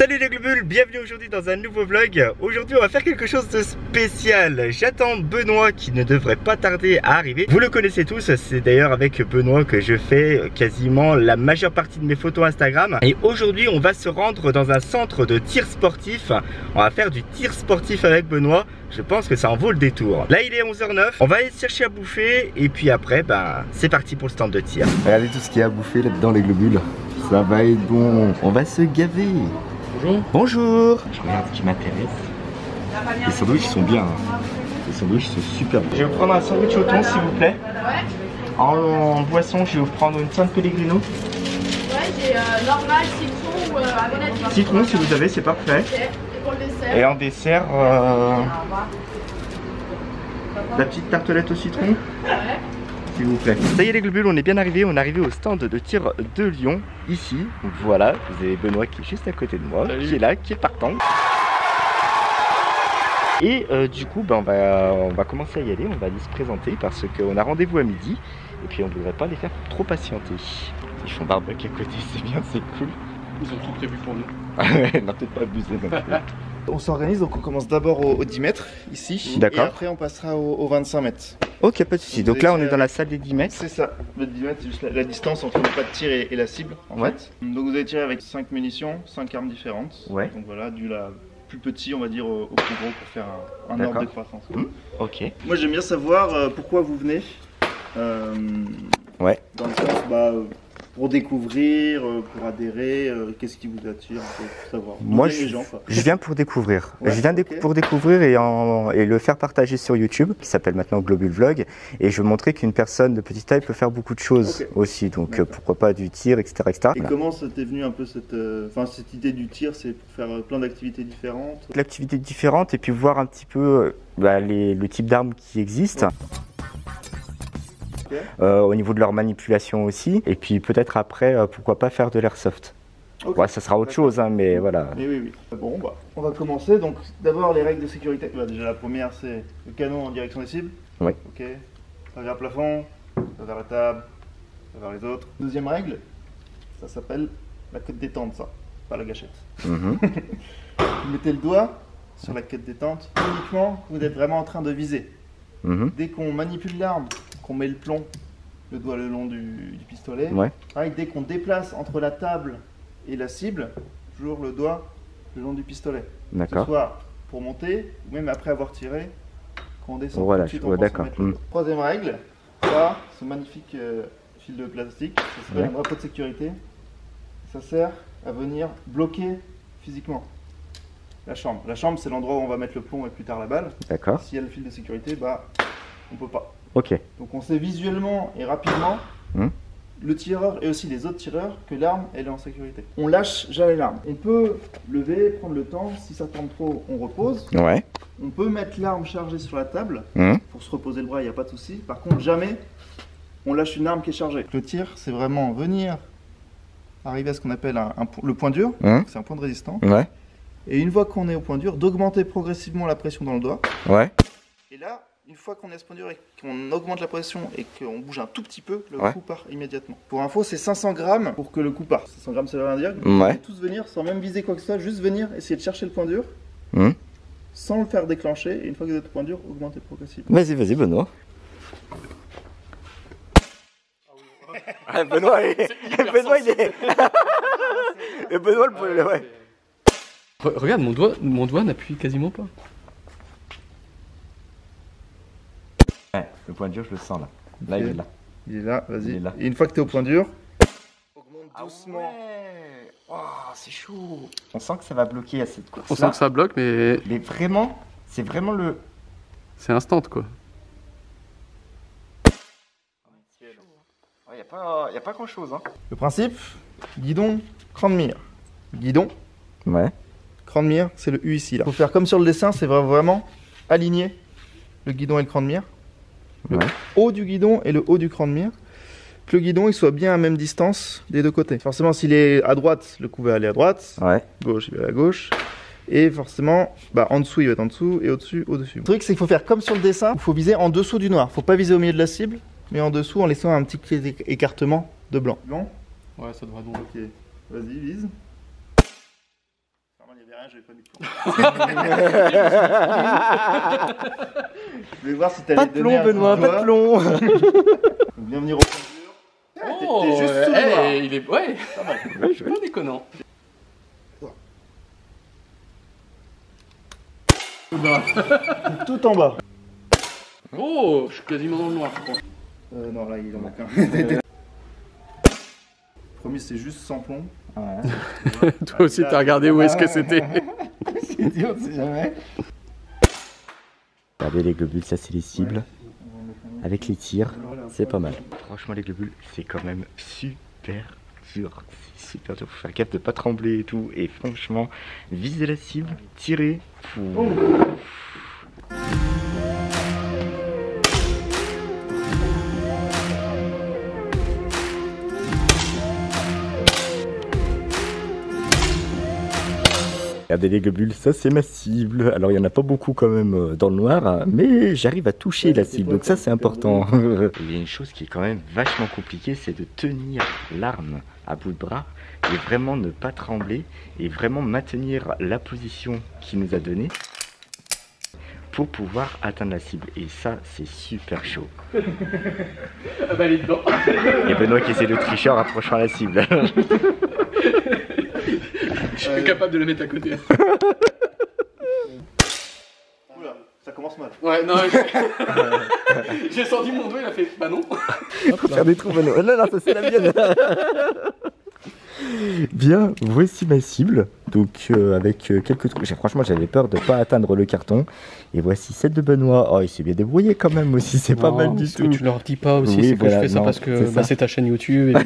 Salut les globules, bienvenue aujourd'hui dans un nouveau vlog. Aujourd'hui on va faire quelque chose de spécial. J'attends Benoît qui ne devrait pas tarder à arriver. Vous le connaissez tous, c'est d'ailleurs avec Benoît que je fais quasiment la majeure partie de mes photos Instagram. Et aujourd'hui on va se rendre dans un centre de tir sportif. On va faire du tir sportif avec Benoît. Je pense que ça en vaut le détour. Là il est 11h09, on va aller chercher à bouffer. Et puis après, c'est parti pour le stand de tir. Regardez tout ce qu'il y a à bouffer là-dedans les globules. Ça va être bon, on va se gaver. Bonjour. Bonjour. Je regarde ce qui m'intéresse. Les sandwichs sont bien. Hein. Les sandwichs sont super bons. Je vais vous prendre un sandwich au thon s'il vous plaît. En boisson, je vais vous prendre une San Pellegrino. Ouais, j'ai normal, citron ou amanette. Citron si vous avez, c'est parfait. Okay. Et pour le dessert. Et en dessert, la petite tartelette au citron. Ouais. S'il vous plaît. Ça y est les globules, on est bien arrivé. On est arrivé au stand de tir de Lyon. Ici, voilà, vous avez Benoît qui est juste à côté de moi. Salut. Qui est là, qui est partant. Et du coup, on va commencer à y aller. On va aller se présenter parce qu'on a rendez-vous à midi. Et puis on ne voudrait pas les faire trop patienter. Ils font barbecue à côté, c'est bien, c'est cool. Ils ont tout prévu pour nous. On n'a peut-être pas abusé non plus. On s'organise, donc on commence d'abord au 10 mètres ici. D'accord. Et après on passera au 25 mètres. Ok, pas de soucis. Donc là on est dans la salle des 10 mètres. C'est ça. Le 10 mètres, c'est juste la distance entre le pas de tir et la cible. En fait. Donc vous allez tirer avec 5 munitions, 5 armes différentes. Ouais. Donc voilà, du la plus petit on va dire au plus gros pour faire un ordre de croissance. Ok. Moi j'aime bien savoir pourquoi vous venez. Ouais. Dans le sens, pour découvrir, pour adhérer, qu'est-ce qui vous attire, pour savoir. Moi, je viens pour découvrir. Ouais, je viens pour découvrir et le faire partager sur YouTube, qui s'appelle maintenant Globule Vlog. Et je veux montrer qu'une personne de petite taille peut faire beaucoup de choses aussi. Donc pourquoi pas du tir, etc. etc. Et comment ça t'est venu un peu cette idée du tir? C'est pour faire plein d'activités différentes? L'activité différente et puis voir un petit peu le type d'armes qui existent. Au niveau de leur manipulation aussi, et puis peut-être après, pourquoi pas faire de l'airsoft. Ouais, ça sera autre chose, hein, mais voilà. Mais oui. Bon, on va commencer. Donc, d'abord les règles de sécurité. Déjà, la première, c'est le canon en direction des cibles. Oui. Ok. Pas vers le plafond, pas vers la table, pas vers les autres. Deuxième règle, ça s'appelle la queue de détente, ça, pas la gâchette. Vous mettez le doigt sur la queue de détente uniquement quand vous êtes vraiment en train de viser. Dès qu'on manipule l'arme, qu'on met le plomb, le doigt le long du pistolet, dès qu'on déplace entre la table et la cible, toujours le doigt le long du pistolet. Que ce soit pour monter, ou même après avoir tiré, quand on descend. Voilà, je vois, d'accord. Troisième règle, ça, ce magnifique fil de plastique, ça s'appelle un drapeau de sécurité. Ça sert à venir bloquer physiquement la chambre. La chambre, c'est l'endroit où on va mettre le plomb et plus tard la balle. D'accord. S'il y a le fil de sécurité, on peut pas. Ok. Donc on sait visuellement et rapidement, le tireur et aussi les autres tireurs, que l'arme elle est en sécurité. On lâche jamais l'arme. On peut lever, prendre le temps. Si ça tombe trop, on repose. Ouais. On peut mettre l'arme chargée sur la table. Pour se reposer le bras, il n'y a pas de souci. Par contre, jamais on lâche une arme qui est chargée. Le tir, c'est vraiment venir arriver à ce qu'on appelle le point dur. C'est un point de résistance. Ouais. Et une fois qu'on est au point dur, d'augmenter progressivement la pression dans le doigt. Ouais. Et là, une fois qu'on est à ce point dur et qu'on augmente la pression et qu'on bouge un tout petit peu, le coup part immédiatement. Pour info, c'est 500 grammes pour que le coup parte. 500 grammes, ça veut rien dire. Vous pouvez tous venir sans même viser quoi que ce soit, juste venir essayer de chercher le point dur sans le faire déclencher. Et une fois que vous êtes au point dur, augmentez progressivement. Vas-y, Benoît. Benoît, il est. Et Benoît, Regarde, mon doigt n'appuie quasiment pas. Le point dur, je le sens là. Là, il est là. Il est là, vas-y. Et une fois que tu es au point dur, augmente doucement. Oh, c'est chaud. On sent que ça va bloquer à cette course. On sent que ça bloque, mais. Mais vraiment, c'est vraiment le. C'est instant quoi. Il n'y a pas grand chose. Hein. Le principe, guidon, cran de mire. Guidon. Cran de mire, c'est le U ici. Il faut faire comme sur le dessin, c'est vraiment aligner le guidon et le cran de mire. Le haut du guidon et le haut du cran de mire. Que le guidon il soit bien à même distance des deux côtés. Forcément, s'il est à droite, le coup va aller à droite. Gauche, il va à la gauche. Et forcément, en dessous, il va être en dessous et au-dessus, au-dessus. Le truc, c'est qu'il faut faire comme sur le dessin. Il faut viser en dessous du noir. Il ne faut pas viser au milieu de la cible, mais en dessous en laissant un petit écartement de blanc. Bon ? Ouais, ça devrait donc. Ok, vas-y, vise. quand il n'y avait rien, j'avais pas mis de plomb. Je voulais voir si t'allais Pas de donner plomb, Benoît, pas de plomb. Donc, viens venir au point dur. Oh, T'es juste sous le noir. il est... Ouais, Pas mal. c'est pas déconnant. Tout en bas. Oh, je suis quasiment dans le noir, je crois. Non, là, il en manque un. Promis, c'est juste sans plomb. Toi aussi, t'as regardé où est-ce que c'était. C'est dur, on sait jamais. Regardez les globules, ça c'est les cibles. Avec les tirs, c'est pas mal. Franchement, les globules, c'est quand même super dur. C'est super dur. Faut faire gaffe de pas trembler et tout. Et franchement, viser la cible, tirer. Regardez les globules, ça c'est ma cible. Alors il n'y en a pas beaucoup quand même dans le noir, hein, mais j'arrive à toucher la cible, donc ça c'est important. Il y a une chose qui est quand même vachement compliquée, c'est de tenir l'arme à bout de bras et vraiment ne pas trembler et vraiment maintenir la position qu'il nous a donnée pour pouvoir atteindre la cible. Et ça c'est super chaud. Ah bah, elle est dedans. Et Benoît qui essaie de tricher en rapprochant la cible. Je suis capable de la mettre à côté. Oula, ça commence mal. Ouais, non, j'ai senti mon doigt, il a fait bah non. Faut faire des trous, Benoît. Non, non, ça c'est la mienne. Bien, voici ma cible. Donc avec quelques trous. Franchement, j'avais peur de ne pas atteindre le carton. Et voici celle de Benoît. Oh, il s'est bien débrouillé quand même aussi. C'est pas mal du tout. Tu leur dis pas aussi, Oui, c'est que voilà, je fais ça non, parce que c'est ça. c'est ta chaîne YouTube. Et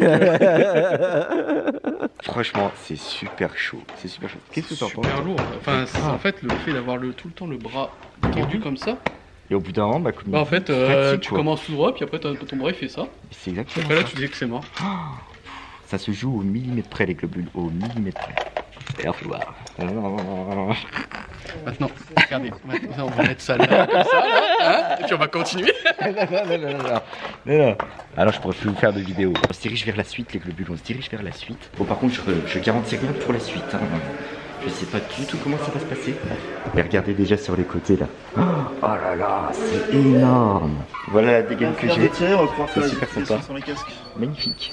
Franchement, c'est super chaud. C'est super chaud. Qu'est-ce que t'en penses? super lourd. Enfin, en fait, le fait d'avoir tout le temps le bras tendu comme ça. Et au bout d'un moment, En fait, fatigue, tu quoi. commences tout droit, puis après ton bras il fait ça. C'est exactement Après là, ça. tu dis que c'est mort. Ça se joue au millimètre près, les globules. Au millimètre près. D'ailleurs, faut voir. Maintenant, regardez, maintenant, on va mettre ça là, comme ça, là, hein, et puis on va continuer. Non. Alors je pourrais plus vous faire de vidéo. On se dirige vers la suite, les globules, on se dirige vers la suite. Bon, par contre, je garantis rien pour la suite. Hein. Je sais pas du tout comment ça va se passer. Mais regardez déjà sur les côtés là. Oh là là, c'est énorme. Voilà la dégaine que j'ai. On va pouvoir faire C'est la super utilisation sympa. sur les casques. Magnifique.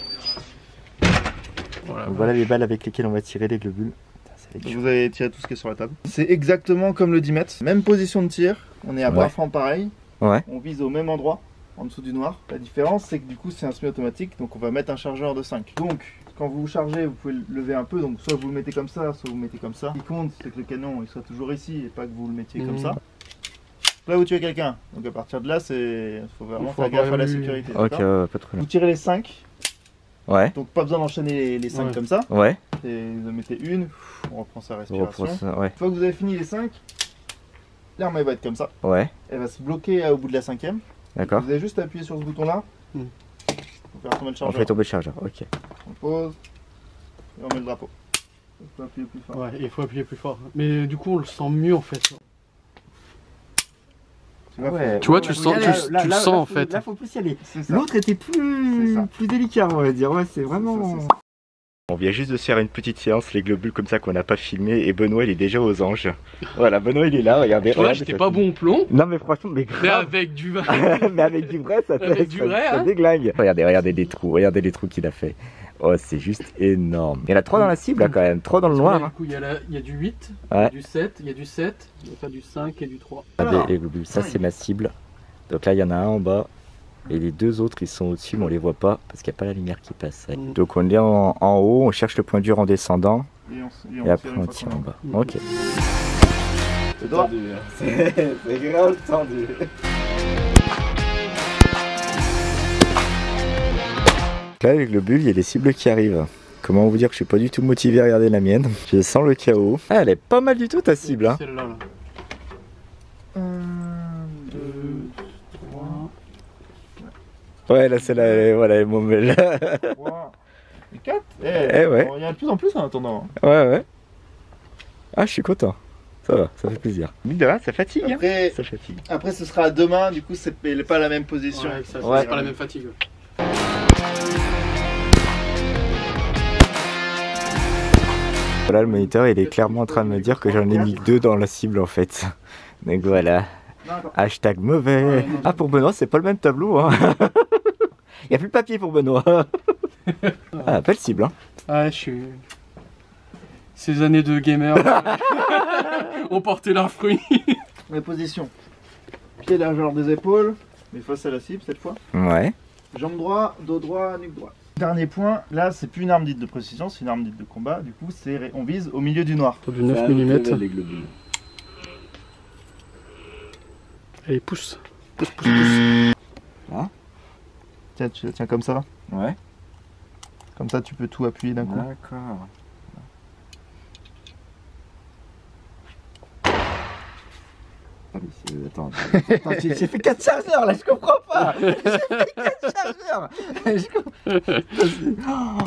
Voilà. Donc voilà les balles avec lesquelles on va tirer les globules. Putain, ça va être chaud. Vous avez tiré tout ce qui est sur la table. C'est exactement comme le 10 mètres. Même position de tir. On est à bras francs pareil. Ouais. On vise au même endroit, en dessous du noir. La différence, c'est que du coup, c'est un semi-automatique. Donc on va mettre un chargeur de 5. Donc quand vous chargez, vous pouvez le lever un peu. Donc soit vous le mettez comme ça, soit vous le mettez comme ça. Ce qui compte, c'est que le canon il soit toujours ici et pas que vous le mettiez comme ça. Là, vous tuez quelqu'un. Donc à partir de là, il faut vraiment faire gaffe à la sécurité. Ok, d'accord pas trop Vous tirez les 5. Ouais. Donc pas besoin d'enchaîner les 5 Ouais. comme ça. Ouais. Et vous en mettez une, on reprend sa On respiration. reprend ça, ouais. Une fois que vous avez fini les 5, l'arme elle va être comme ça. Ouais. Elle va se bloquer au bout de la 5ème. D'accord. Vous avez juste à appuyer sur ce bouton là Mm. pour faire tomber le On chargeur. fait tomber le chargeur, ok. On pose et on met le drapeau. Il faut appuyer plus fort. Ouais, il faut appuyer plus fort. Mais du coup, on le sent mieux en fait. Tu vois, Tu vois, tu le sens, tu le sens en fait. Là, faut plus y aller. c'est ça. L'autre était C'est ça. plus délicat, on va dire. Ouais, c'est vraiment. C'est ça. On vient juste de se faire une petite séance, les globules comme ça qu'on n'a pas filmé. Et Benoît, il est déjà aux anges. Voilà, Benoît, il est là. Regardez. Tu vois, regardez, j'étais ça pas filme. bon au plomb, Non, mais franchement, mais mais grave. avec du vin. Mais avec du vrai, ça, Avec du vrai, ça hein. déglingue. Regardez les trous. Regardez les trous qu'il a fait. Oh, c'est juste énorme. Il y en a 3 dans la cible, là, quand même. 3 dans le noir. Du Hein. coup, il y a du 8, Ouais. du 7, il y a du 7, il y a du 5 et du 3. Regardez les globules. Ça, c'est ma cible. Donc là, il y en a un en bas. Et les 2 autres, ils sont au-dessus, mais on les voit pas parce qu'il n'y a pas la lumière qui passe. Mm. Donc on est en haut, on cherche le point dur en descendant. Et Et après, tire on une fois tire qu'on en a- bas. Mm. Ok. C'est droit. C'est grave tendu. Là, avec le bulle, il y a des cibles qui arrivent. Comment vous dire que je suis pas du tout motivé à regarder la mienne. Je sens le chaos. Ah, elle est pas mal du tout ta cible. Hein. Celle-là, là. 1, 2, 3. Ouais, là, celle-là, voilà, elle est mauvaise. 3, 4. Eh ouais. Il y en a de plus en plus en attendant. Ouais. Ah, je suis content. Ça va, ça fait plaisir. Mine de rien, ça fatigue. Hein. Après, Ça fatigue. après, ce sera à deux mains, du coup, c'est pas la même position. Ouais, ça, Ouais. c'est pas la même fatigue. Voilà, le moniteur il est clairement en train de me dire que j'en ai mis que 2 dans la cible en fait. Donc voilà. Hashtag mauvais. Ah, pour Benoît c'est pas le même tableau hein. Il n'y a plus de papier pour Benoît. Ah, belle cible hein. Ah, je suis... Ces années de gamer ont porté leurs fruits. La position. Pied largeur des épaules, mais face à la cible cette fois. Ouais. Jambe droit, dos droit, nuque droit. Dernier point, là c'est plus une arme dite de précision, c'est une arme dite de combat. Du coup, on vise au milieu du noir. Du 9 mm. Allez, pousse. Pousse, pousse, pousse. Hein? Tiens, tu tiens comme ça. Ouais. Comme ça, tu peux tout appuyer d'un coup. D'accord. Attends, j'ai fait 4 chargeurs là, je comprends pas. J'ai fait 4 chargeurs.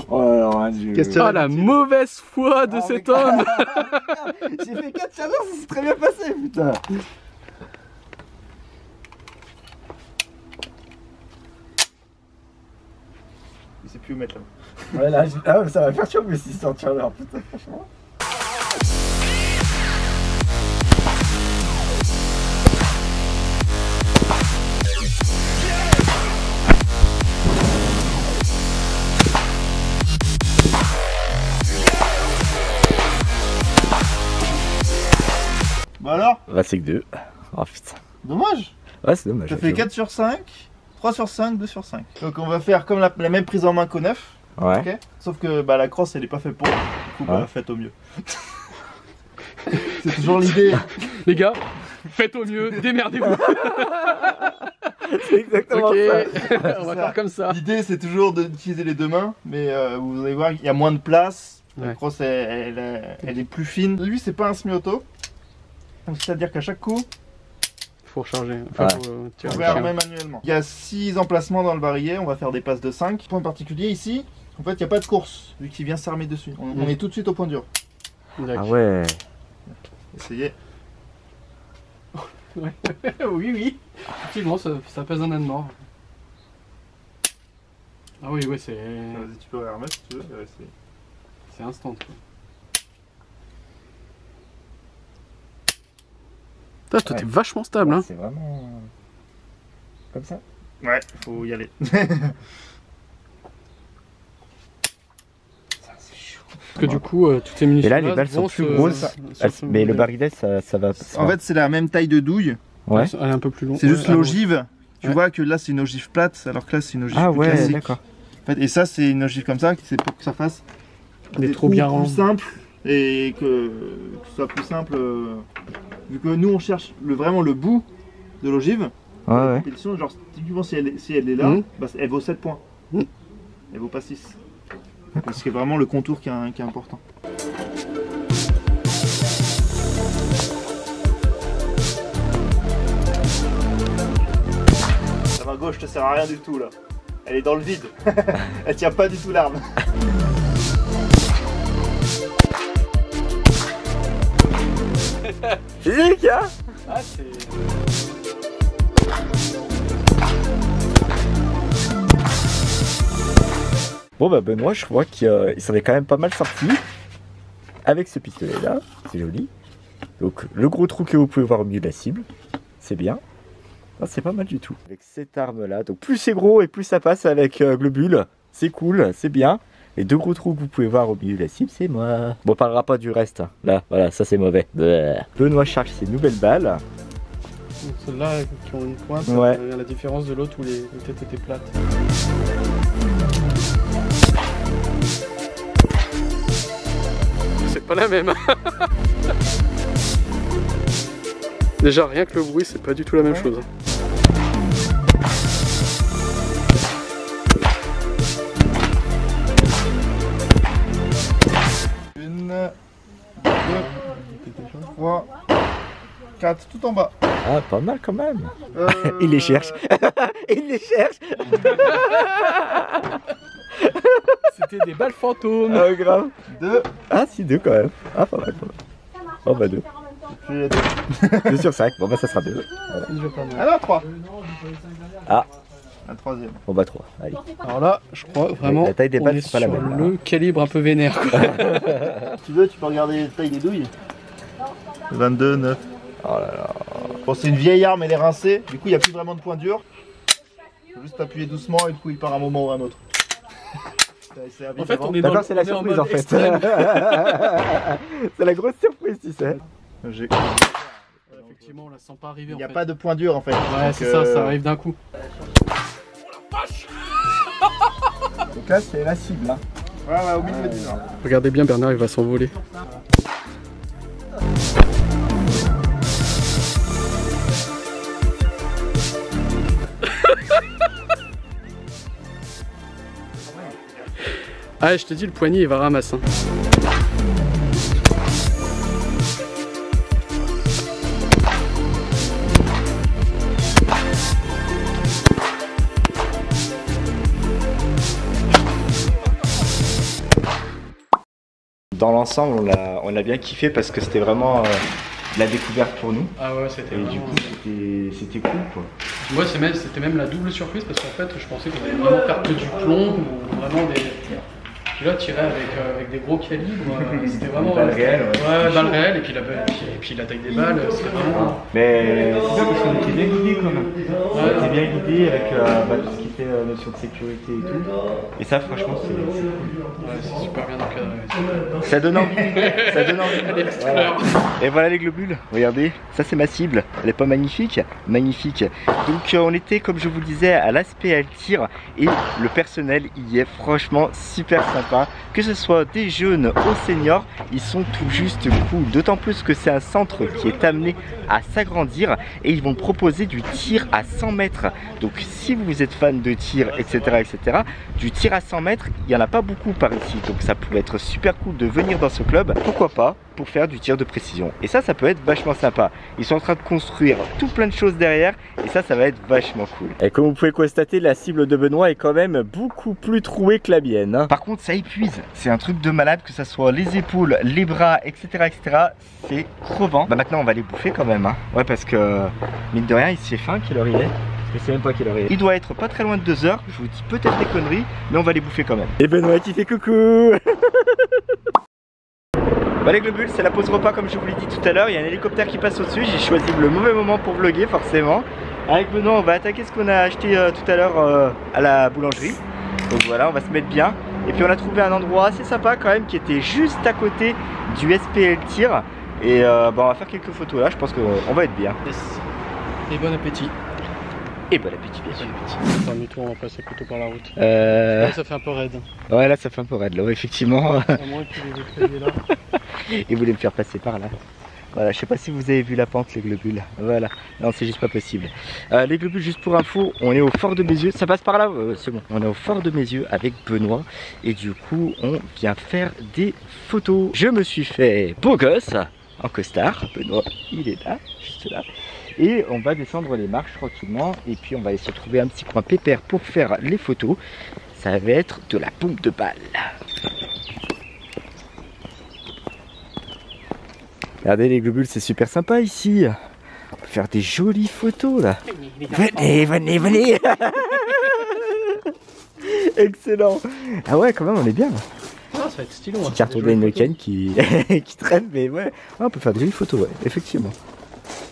Oh mon Dieu. Oh la mauvaise foi de cet homme. J'ai fait 4 chargeurs, ça s'est très bien passé, putain. Je sais plus où mettre là. Ouais, là, ah, ça va faire chiant mes 600 chargeurs, putain, franchement. Bah alors? Bah, c'est que 2. Oh putain. Dommage. Ouais, c'est dommage. Ça fait 4 sur 5, 3 sur 5, 2 sur 5. Donc on va faire comme la même prise en main qu'au 9. Ouais. Okay, sauf que bah, la crosse elle est pas faite pour. Du coup, bah, faites au mieux. C'est toujours l'idée. Les gars, faites au mieux, démerdez-vous. C'est exactement ça. On va faire comme ça. L'idée c'est toujours d'utiliser les deux mains, mais vous allez voir qu'il y a moins de place. Ouais. La crosse elle est plus fine. Lui c'est pas un semi-auto. C'est-à-dire qu'à chaque coup, faut recharger. Enfin, on va armer manuellement. Il y a 6 emplacements dans le barillet, on va faire des passes de 5. Point particulier ici, en fait il n'y a pas de course, vu qu'il vient s'armer dessus. On est tout de suite au point dur. Ah ouais. Essayez. Ouais. Oui, oui. Effectivement, ça pèse un âne mort. Ah oui, ouais, c'est... Vas-y, tu peux réarmer si tu veux. C'est instant, quoi. Toi, t'es vachement stable, hein. C'est vraiment... comme ça. Ouais, faut y aller. Parce que du coup, toutes ces munitions. Et là, les balles sont plus grosses. Mais le barillet, ça va. En fait, c'est la même taille de douille. Ouais. Elle est un peu plus longue. C'est juste l'ogive. Tu vois que là, c'est une ogive plate, alors que là, c'est une ogive plus classique. D'accord. En fait, et ça, c'est une ogive comme ça, c'est pour que ça fasse des trous bien ronds. Plus simple et que ce soit plus simple. Vu que nous, on cherche vraiment le bout de l'ogive. Ouais. Genre, typiquement, si elle est là, bah, elle vaut 7 points. Elle vaut pas 6. Parce que c'est vraiment le contour qui est important. La main gauche te sert à rien du tout là. Elle est dans le vide. Elle tient pas du tout l'arme. Physique, hein? Ah, c'est... Bon bah Benoît, je crois qu'il s'en est quand même pas mal sorti avec ce pistolet là, c'est joli. Donc le gros trou que vous pouvez voir au milieu de la cible, c'est bien. Ah, c'est pas mal du tout. Avec cette arme là, donc plus c'est gros et plus ça passe avec globule, c'est cool, c'est bien. Les 2 gros trous que vous pouvez voir au milieu de la cible, c'est moi. Bon, on parlera pas du reste, hein. Là, voilà, ça c'est mauvais. Benoît charge ses nouvelles balles. Celles-là qui ont une pointe, ouais. La différence de l'autre où les têtes étaient plates. C'est pas la même. Déjà rien que le bruit, c'est pas du tout la même chose. Une, 2, 3, 4, tout en bas. Ah, pas mal quand même. Il les cherche. Il les cherche. C'était des balles fantômes. Ah, grave. 2. Ah, si, 2 quand même. Ah, pas mal, pas mal. Oh, bah 2. 2 sur 5. Bon, bah ça sera 2. Voilà. Alors 3. Ah. Un troisième. On bat 3, allez. Alors là, je crois vraiment la taille des balles, on est c'est pas la sur même, le calibre un peu vénère, quoi. Tu veux, tu peux regarder la taille des douilles. 22, 9. Oh là là. Bon, c'est une vieille arme, elle est rincée. Du coup, il n'y a plus vraiment de point dur. Il faut juste appuyer doucement et du coup, il part à un moment ou à un autre. En fait, on est dans D'accord, c'est la on est en surprise mode en fait. extrême. C'est la grosse surprise, tu sais. Effectivement, on la sent pas arriver. Il n'y a pas de point dur en fait. Ouais, c'est ça, ça arrive d'un coup. Donc là, c'est la cible. Hein. Ouais, au milieu du nord. Regardez bien, Bernard, il va s'envoler. Ah, je te dis, le poignet il va ramasser. Dans l'ensemble, on a bien kiffé parce que c'était vraiment la découverte pour nous. Ah ouais, c'était Et du coup, c'était cool quoi. Moi, c'était même la double surprise parce qu'en fait, je pensais qu'on allait vraiment faire que du plomb ou vraiment des. Puis là, tirer avec des gros calibres, c'était vraiment. Balles réelles, ouais, balles réelles, et puis la taille des balles, c'était vraiment. Mais c'est bien parce qu'on était bien guidés quand même. On était bien guidés avec tout ce qui était notion de sécurité et tout. Et ça, franchement, c'est cool. Ouais, c'est super bien encadré. Ça donne envie. Ça donne envie. Les petites Voilà. fleurs. Et voilà les globules, regardez, ça c'est ma cible, elle est pas magnifique? Magnifique. Donc on était, comme je vous le disais, à l'ASPL Tir et le personnel y est franchement super sympa. Que ce soit des jeunes aux seniors, ils sont tout juste cool. D'autant plus que c'est un centre qui est amené à s'agrandir et ils vont proposer du tir à 100 mètres. Donc si vous êtes fan de tir, etc., etc., du tir à 100 mètres, il n'y en a pas beaucoup par ici. Donc ça pourrait être super cool de venir dans ce club. Pourquoi pas? Pour faire du tir de précision. Et ça peut être vachement sympa. Ils sont en train de construire tout plein de choses derrière et ça va être vachement cool. Et comme vous pouvez constater, la cible de Benoît est quand même beaucoup plus trouée que la mienne. Hein. Par contre, ça épuise. C'est un truc de malade, que ça soit les épaules, les bras, etc., etc. C'est crevant. Bah maintenant, on va les bouffer quand même. Hein. Ouais, parce que mine de rien, il s'est faim. Quelle heure il est? Je sais même pas quelle heure il est. Il doit être pas très loin de 2 heures. Je vous dis peut-être des conneries, mais on va les bouffer quand même. Et Benoît qui fait coucou. Bah les globules, c'est la pause repas comme je vous l'ai dit tout à l'heure. Il y a un hélicoptère qui passe au-dessus. J'ai choisi le mauvais moment pour vlogger forcément. Avec Benoît, on va attaquer ce qu'on a acheté tout à l'heure à la boulangerie. Donc voilà, on va se mettre bien. Et puis on a trouvé un endroit assez sympa quand même qui était juste à côté du SPL Tir. Et bah, on va faire quelques photos là, je pense qu'on va être bien. Yes. Et bon appétit. Et bon appétit bien sûr. Attends, on va passer plutôt par la route. Là, ça fait un peu raide. Ouais, là ça fait un peu raide là, ouais, effectivement. À moins que vous ayez là. Et vous voulez me faire passer par là. Voilà, je sais pas si vous avez vu la pente, les globules. Voilà, non, c'est juste pas possible. Les globules, juste pour info, on est au Fort de Mézieux. Ça passe par là, c'est bon. On est au Fort de Mézieux avec Benoît. Et du coup, on vient faire des photos. Je me suis fait beau gosse en costard. Benoît, il est là, juste là. Et on va descendre les marches tranquillement. Et puis, on va aller se trouver un petit coin pépère pour faire les photos. Ça va être de la pompe de balle. Regardez les globules, c'est super sympa ici. On peut faire des jolies photos là. Venez, venez, venez. Excellent. Ah ouais, quand même, on est bien. Ah, ça va être stylé. Petit carton d'Heineken qui traîne, mais ouais. Ah, on peut faire des jolies photos, ouais, effectivement.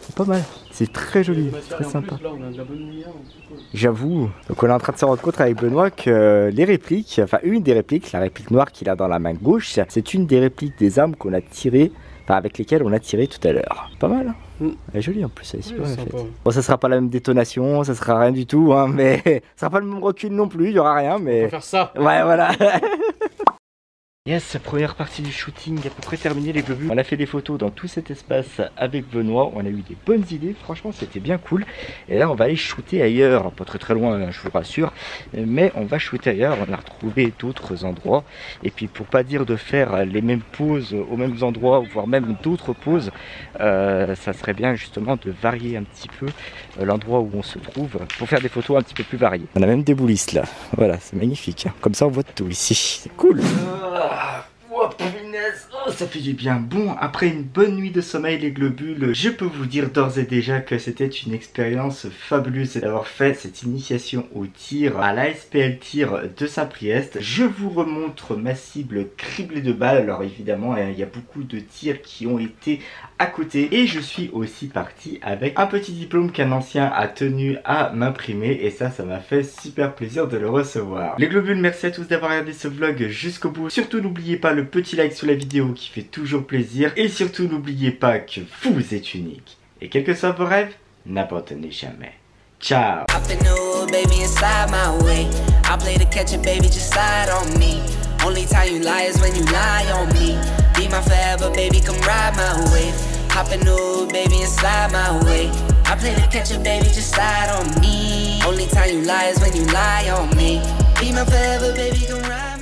C'est pas mal. C'est très joli, très sympa. J'avoue. Donc on est en train de se rendre compte avec Benoît que les répliques, enfin une des répliques, la réplique noire qu'il a dans la main gauche, c'est une des répliques des armes qu'on a tirées. Enfin, avec lesquels on a tiré tout à l'heure. Pas mal, hein. Elle est jolie en plus, elle est super bien faite. Bon, ça sera pas la même détonation, ça sera rien du tout, hein, mais ça sera pas le même recul non plus, il y aura rien, mais. On va faire ça. Ouais, voilà. Yes, première partie du shooting à peu près terminée les globules. On a fait des photos dans tout cet espace avec Benoît, on a eu des bonnes idées, franchement c'était bien cool. Et là on va aller shooter ailleurs, pas très loin je vous rassure, mais on va shooter ailleurs, on a retrouvé d'autres endroits. Et puis pour pas dire de faire les mêmes poses aux mêmes endroits, voire même d'autres poses, ça serait bien justement de varier un petit peu l'endroit où on se trouve pour faire des photos un petit peu plus variées. On a même des boulisses là, voilà c'est magnifique, comme ça on voit tout ici, c'est cool. Oh punaise, oh Oh, ça fait du bien. Bon, après une bonne nuit de sommeil, les globules, je peux vous dire d'ores et déjà que c'était une expérience fabuleuse d'avoir fait cette initiation au tir à l'ASPL tir de Saint-Priest. Je vous remontre ma cible criblée de balles. Alors évidemment, il y a beaucoup de tirs qui ont été à côté. Et je suis aussi parti avec un petit diplôme qu'un ancien a tenu à m'imprimer. Et ça m'a fait super plaisir de le recevoir. Les globules, merci à tous d'avoir regardé ce vlog jusqu'au bout. Surtout n'oubliez pas le petit like sous la vidéo qui fait toujours plaisir. Et surtout n'oubliez pas que vous êtes unique. Et quels que soient vos rêves, n'abandonnez jamais. Ciao. Only time you lie is when you lie on me. Be my forever, baby, come ride my wave. Hop in new, baby, inside my way. I play the catcher, baby, just slide on me. Only time you lie is when you lie on me. Be my forever, baby, come ride.